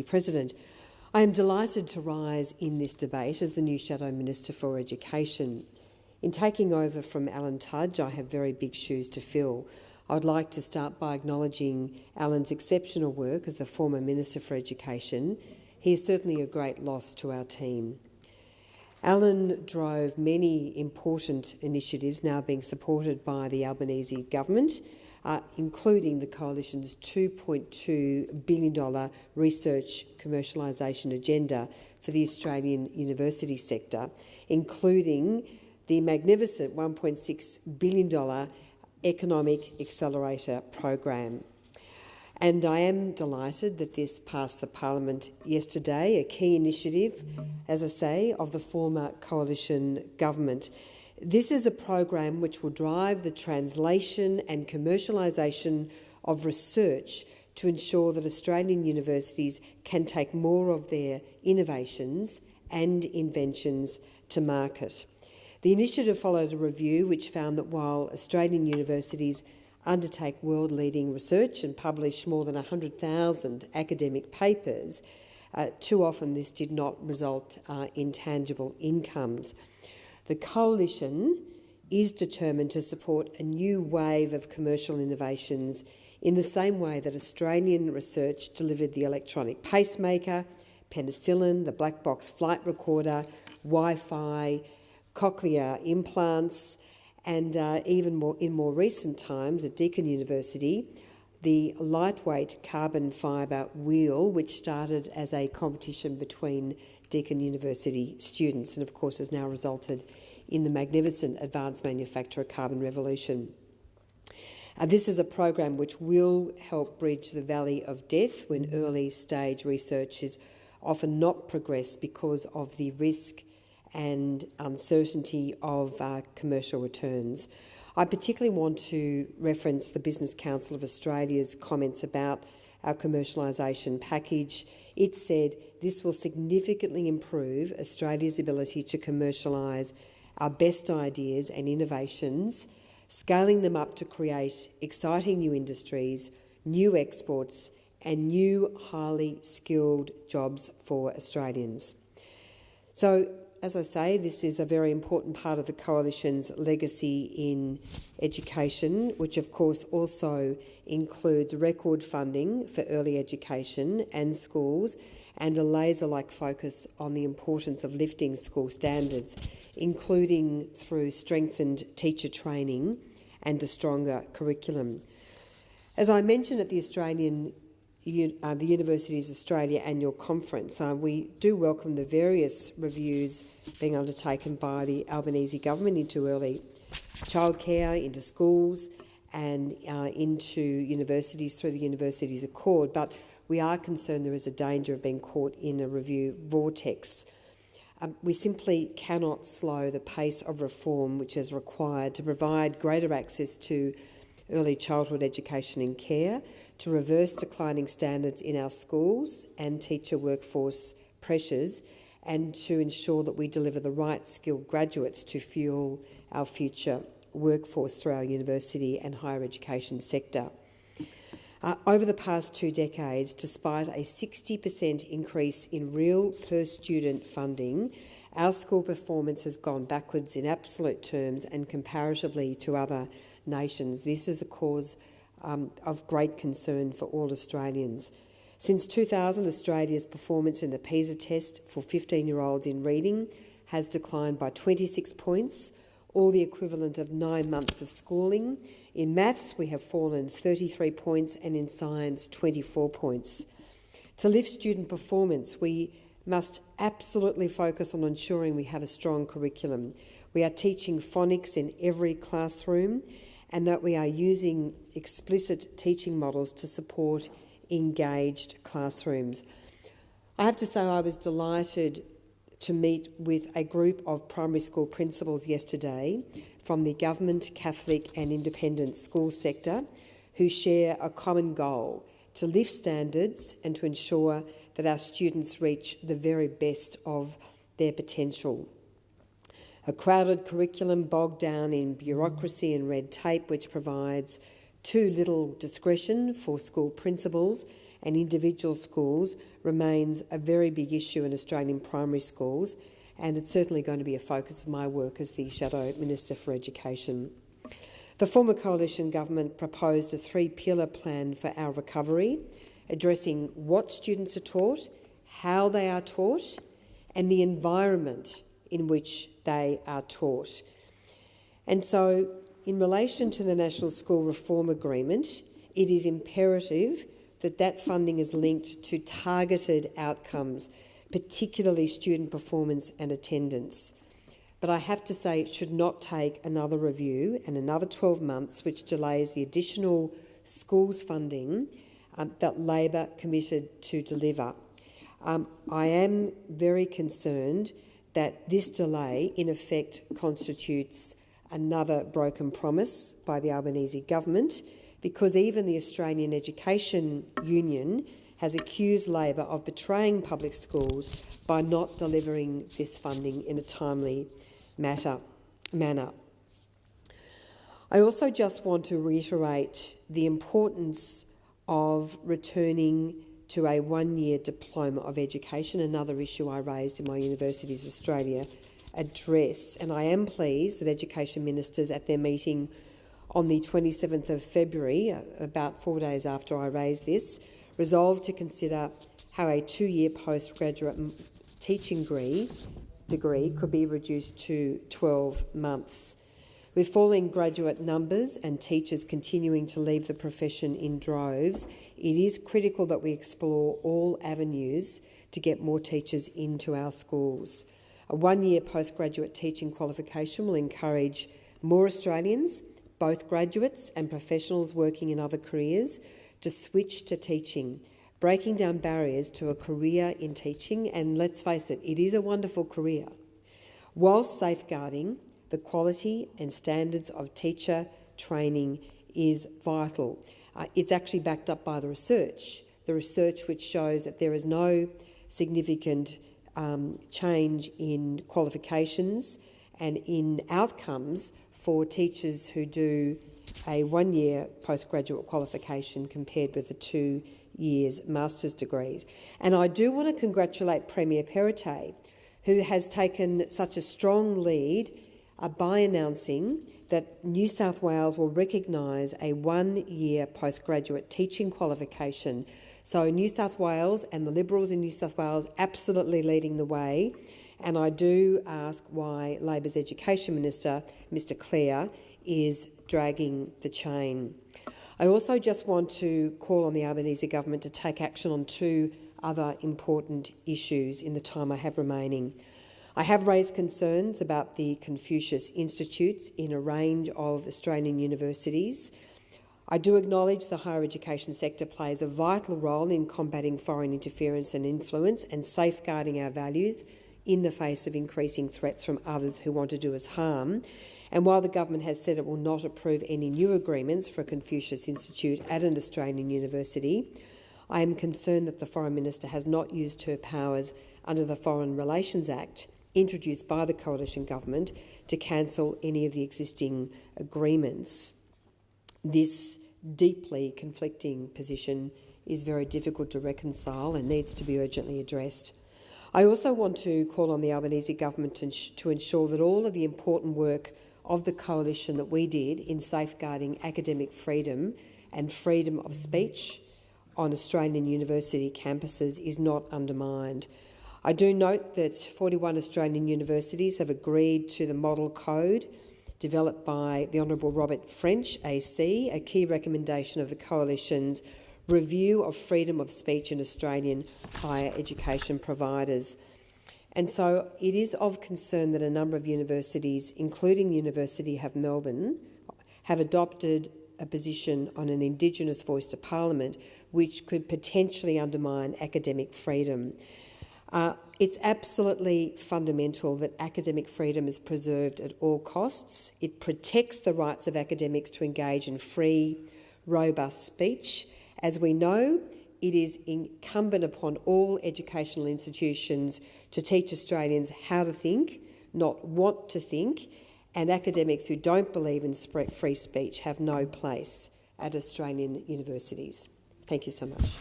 President. I am delighted to rise in this debate as the new Shadow Minister for Education. In taking over from Alan Tudge, I have very big shoes to fill. I would like to start by acknowledging Alan's exceptional work as the former Minister for Education. He is certainly a great loss to our team. Alan drove many important initiatives now being supported by the Albanese Government, including the Coalition's $2.2 billion research commercialisation agenda for the Australian university sector, including the magnificent $1.6 billion Economic Accelerator program. And I am delighted that this passed the Parliament yesterday, a key initiative, as I say, of the former Coalition Government. This is a program which will drive the translation and commercialisation of research to ensure that Australian universities can take more of their innovations and inventions to market. The initiative followed a review which found that while Australian universities undertake world-leading research and publish more than 100,000 academic papers, too often this did not result in tangible incomes. The Coalition is determined to support a new wave of commercial innovations in the same way that Australian research delivered the electronic pacemaker, penicillin, the black box flight recorder, Wi-Fi, cochlear implants, and even more in more recent times at Deakin University, the lightweight carbon fibre wheel, which started as a competition between Deakin University students and of course has now resulted in the magnificent advanced manufacturer carbon revolution. This is a program which will help bridge the valley of death when early stage research is often not progressed because of the risk and uncertainty of commercial returns. I particularly want to reference the Business Council of Australia's comments about our commercialisation package. It said this will significantly improve Australia's ability to commercialise our best ideas and innovations, scaling them up to create exciting new industries, new exports and new highly skilled jobs for Australians. So, as I say, this is a very important part of the Coalition's legacy in education, which of course also includes record funding for early education and schools and a laser-like focus on the importance of lifting school standards, including through strengthened teacher training and a stronger curriculum. As I mentioned at the Universities Australia Annual Conference, we do welcome the various reviews being undertaken by the Albanese Government into early childcare, into schools and into universities through the Universities Accord, but we are concerned there is a danger of being caught in a review vortex. We simply cannot slow the pace of reform which is required to provide greater access to early childhood education and care, to reverse declining standards in our schools and teacher workforce pressures, and to ensure that we deliver the right skilled graduates to fuel our future workforce through our university and higher education sector. Over the past 2 decades, despite a 60% increase in real per-student funding, our school performance has gone backwards in absolute terms and comparatively to other nations. This is a cause of great concern for all Australians. Since 2000, Australia's performance in the PISA test for 15-year-olds in reading has declined by 26 points, or the equivalent of 9 months of schooling. In maths, we have fallen 33 points and in science, 24 points. To lift student performance, we must absolutely focus on ensuring we have a strong curriculum. We are teaching phonics in every classroom and that we are using explicit teaching models to support engaged classrooms. I have to say I was delighted to meet with a group of primary school principals yesterday from the government, Catholic and independent school sector who share a common goal to lift standards and to ensure that our students reach the very best of their potential. A crowded curriculum bogged down in bureaucracy and red tape which provides too little discretion for school principals and individual schools remains a very big issue in Australian primary schools, and it's certainly going to be a focus of my work as the Shadow Minister for Education. The former coalition government proposed a 3-pillar plan for our recovery, addressing what students are taught, how they are taught, and the environment in which they are taught. And so, in relation to the National School Reform Agreement, it is imperative that that funding is linked to targeted outcomes, particularly student performance and attendance. But I have to say it should not take another review and another 12 months, which delays the additional schools funding that Labor committed to deliver. I am very concerned that this delay, in effect, constitutes another broken promise by the Albanese Government, because even the Australian Education Union has accused Labor of betraying public schools by not delivering this funding in a timely manner. I also just want to reiterate the importance of returning to a 1-year diploma of education, another issue I raised in my Universities Australia address. And I am pleased that Education Ministers at their meeting on the 27th of February, about 4 days after I raised this, resolved to consider how a 2-year postgraduate teaching degree could be reduced to 12 months. With falling graduate numbers and teachers continuing to leave the profession in droves, it is critical that we explore all avenues to get more teachers into our schools. A 1-year postgraduate teaching qualification will encourage more Australians, both graduates and professionals working in other careers, to switch to teaching, breaking down barriers to a career in teaching, and let's face it, it is a wonderful career, whilst safeguarding the quality and standards of teacher training is vital. It's actually backed up by the research which shows that there is no significant change in qualifications and in outcomes for teachers who do a 1-year postgraduate qualification compared with the 2 years master's degrees. And I do want to congratulate Premier Perrottet, who has taken such a strong lead by announcing that New South Wales will recognise a 1-year postgraduate teaching qualification. So New South Wales and the Liberals in New South Wales absolutely leading the way. And I do ask why Labor's Education Minister, Mr Clare, is dragging the chain. I also just want to call on the Albanese Government to take action on 2 other important issues in the time I have remaining. I have raised concerns about the Confucius Institutes in a range of Australian universities. I do acknowledge the higher education sector plays a vital role in combating foreign interference and influence and safeguarding our values in the face of increasing threats from others who want to do us harm. And while the government has said it will not approve any new agreements for a Confucius Institute at an Australian university, I am concerned that the Foreign Minister has not used her powers under the Foreign Relations Act introduced by the Coalition Government to cancel any of the existing agreements. This deeply conflicting position is very difficult to reconcile and needs to be urgently addressed. I also want to call on the Albanese Government to ensure that all of the important work of the coalition that we did in safeguarding academic freedom and freedom of speech on Australian university campuses is not undermined. I do note that 41 Australian universities have agreed to the model code developed by the Honourable Robert French, AC, a key recommendation of the Coalition's review of freedom of speech in Australian higher education providers. And so it is of concern that a number of universities, including the University of Melbourne, have adopted a position on an Indigenous voice to Parliament which could potentially undermine academic freedom. It's absolutely fundamental that academic freedom is preserved at all costs. It protects the rights of academics to engage in free, robust speech. As we know, it is incumbent upon all educational institutions to teach Australians how to think, not what to think, and academics who don't believe in free speech have no place at Australian universities. Thank you so much.